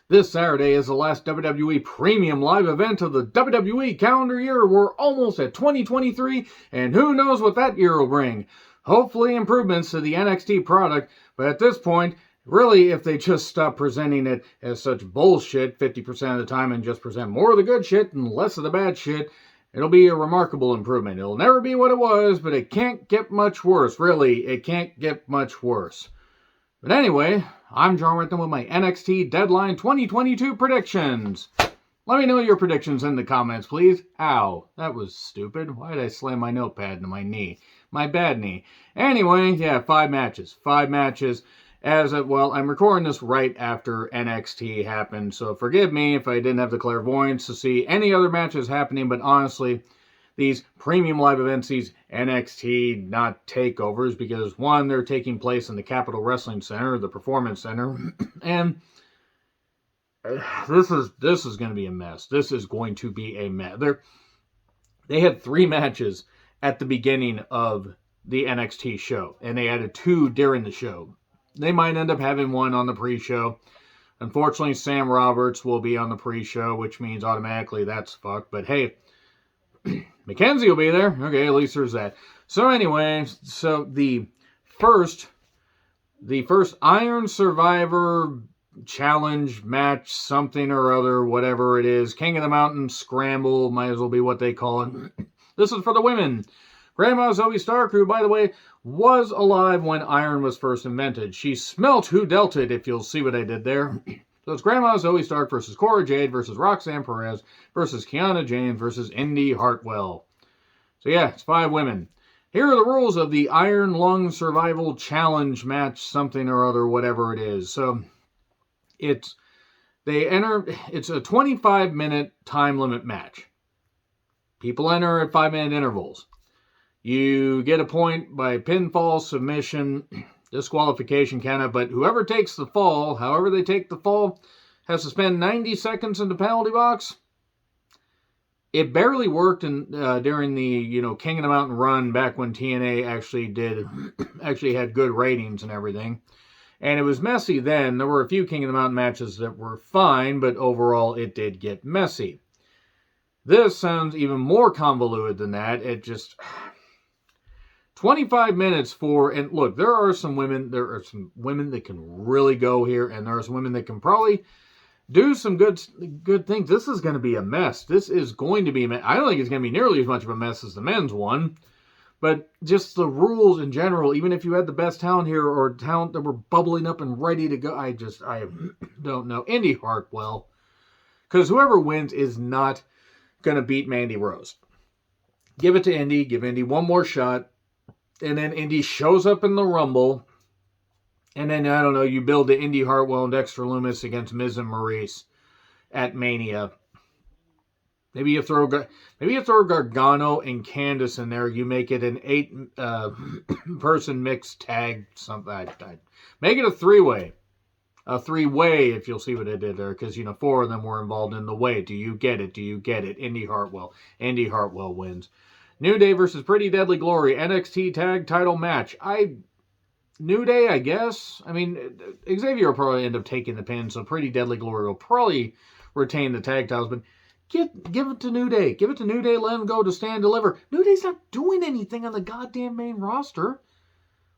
This Saturday is the last WWE Premium Live event of the WWE calendar year. We're almost at 2023, and who knows what that year will bring. Hopefully improvements to the NXT product, but at this point, really, if they just stop presenting it as such bullshit 50% of the time and just present more of the good shit and less of the bad shit, it'll be a remarkable improvement. It'll never be what it was, but it can't get much worse. Really, it can't get much worse. But anyway, I'm John Renton with my NXT Deadline 2022 predictions. Let me know your predictions in the comments, please. Ow, that was stupid. Why did I slam my notepad into my knee? My bad knee. Anyway, yeah, 5 matches. 5 matches. I'm recording this right after NXT happened, so forgive me if I didn't have the clairvoyance to see any other matches happening, but honestly, these premium live events, these NXT, not takeovers, because one, they're taking place in the Capitol Wrestling Center, the Performance Center, and this is going to be a mess. This is going to be a mess. They had 3 matches at the beginning of the NXT show, and they added 2 during the show. They might end up having 1 on the pre-show. Unfortunately, Sam Roberts will be on the pre-show, which means automatically that's fucked, but hey, Mackenzie will be there. Okay, at least there's that. So anyway, the first Iron Survivor Challenge match, something or other, whatever it is, King of the Mountain Scramble, might as well be what they call it. This is for the women. Grandma Zoe Stark, who, by the way, was alive when iron was first invented. She smelt who dealt it, if you'll see what I did there. So it's Grandma Zoe Stark versus Cora Jade versus Roxanne Perez versus Kiana James versus Indy Hartwell. So yeah, it's 5 women. Here are the rules of the Iron Lung Survival Challenge match, something or other, whatever it is. So it's a 25-minute time limit match. People enter at 5-minute intervals. You get a point by pinfall, submission, disqualification count, but whoever takes the fall, however they take the fall, has to spend 90 seconds in the penalty box. It barely worked during the King of the Mountain run back when TNA actually had good ratings and everything. And it was messy then. There were a few King of the Mountain matches that were fine, but overall it did get messy. This sounds even more convoluted than that. It just 25 minutes for, and look, there are some women that can really go here, and there are some women that can probably do some good things. This is going to be a mess. This is going to be a mess. I don't think it's going to be nearly as much of a mess as the men's one, but just the rules in general, even if you had the best talent here or talent that were bubbling up and ready to go, I don't know. Indy Hartwell, because whoever wins is not going to beat Mandy Rose. Give it to Indy. Give Indy one more shot. And then Indy shows up in the Rumble. And then, I don't know, you build the Indy Hartwell and Dexter Lumis against Miz and Maurice at Mania. Maybe you throw Gargano and Candice in there. You make it an 8-person mixed tag. Something. Make it a 3-way. A 3-way, if you'll see what I did there. Because, 4 of them were involved in the way. Do you get it? Do you get it? Indy Hartwell. Indy Hartwell wins. New Day versus Pretty Deadly Glory, NXT Tag Title match. New Day, I guess. I mean, Xavier will probably end up taking the pin, so Pretty Deadly Glory will probably retain the tag titles, but give it to New Day. Give it to New Day, let them go to stand deliver. New Day's not doing anything on the goddamn main roster.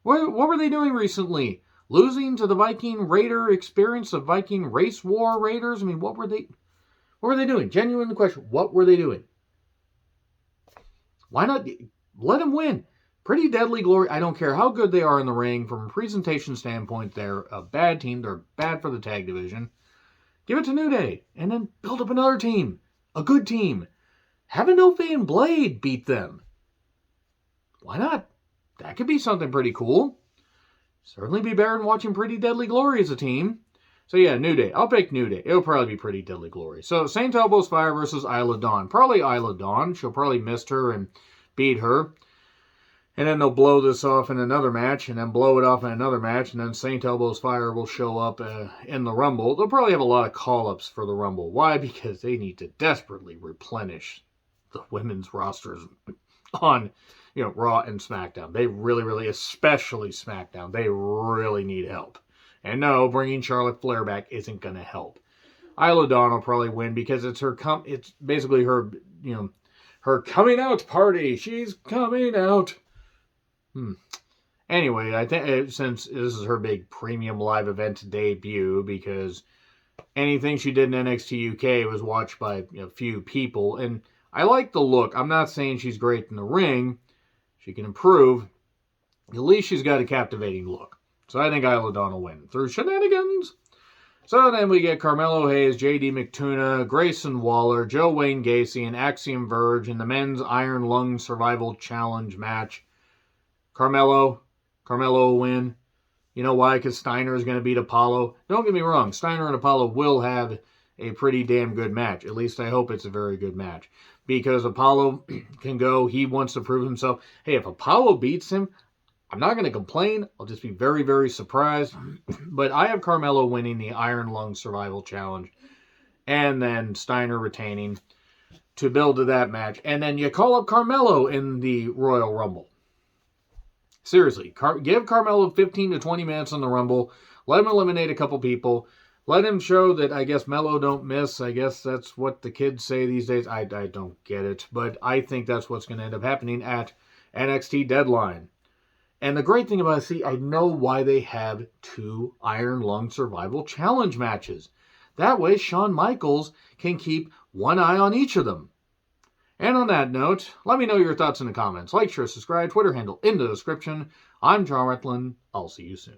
What were they doing recently? Losing to the Viking Raider experience, the Viking Race War Raiders? I mean, what were they doing? Genuine question. What were they doing? Why not let them win? Pretty Deadly Glory, I don't care how good they are in the ring. From a presentation standpoint, they're a bad team. They're bad for the tag division. Give it to New Day, and then build up another team. A good team. Have Inoue and Blade beat them. Why not? That could be something pretty cool. Certainly be better than watching Pretty Deadly Glory as a team. So yeah, New Day. I'll pick New Day. It'll probably be Pretty Deadly Glory. So St. Elbows Fire versus Isla Dawn. Probably Isla Dawn. She'll probably miss her and beat her. And then they'll blow this off in another match, and then blow it off in another match, and then St. Elbows Fire will show up in the Rumble. They'll probably have a lot of call-ups for the Rumble. Why? Because they need to desperately replenish the women's rosters on Raw and SmackDown. They really, especially SmackDown, they really need help. And no, bringing Charlotte Flair back isn't going to help. Isla Dawn will probably win because it's it's basically her, her coming out party. She's coming out. Anyway, I think since this is her big premium live event debut, because anything she did in NXT UK was watched by a few people, and I like the look. I'm not saying she's great in the ring. She can improve. At least she's got a captivating look. So I think Isla Dawn will win through shenanigans. So then we get Carmelo Hayes, JD McTuna, Grayson Waller, Joe Wayne Gacy, and Axiom Verge in the men's Iron Lung Survival Challenge match. Carmelo will win. You know why? Because Steiner is going to beat Apollo. Don't get me wrong, Steiner and Apollo will have a pretty damn good match. At least I hope it's a very good match. Because Apollo can go, he wants to prove himself. Hey, if Apollo beats him, I'm not going to complain. I'll just be very, very surprised. But I have Carmelo winning the Iron Lung Survival Challenge. And then Steiner retaining to build to that match. And then you call up Carmelo in the Royal Rumble. Seriously, give Carmelo 15 to 20 minutes on the Rumble. Let him eliminate a couple people. Let him show that, I guess, Melo don't miss. I guess that's what the kids say these days. I don't get it. But I think that's what's going to end up happening at NXT Deadline. And the great thing about it, I know why they have 2 Iron Lung Survival Challenge matches. That way, Shawn Michaels can keep one eye on each of them. And on that note, let me know your thoughts in the comments. Like, share, subscribe, Twitter handle in the description. I'm John Retlin. I'll see you soon.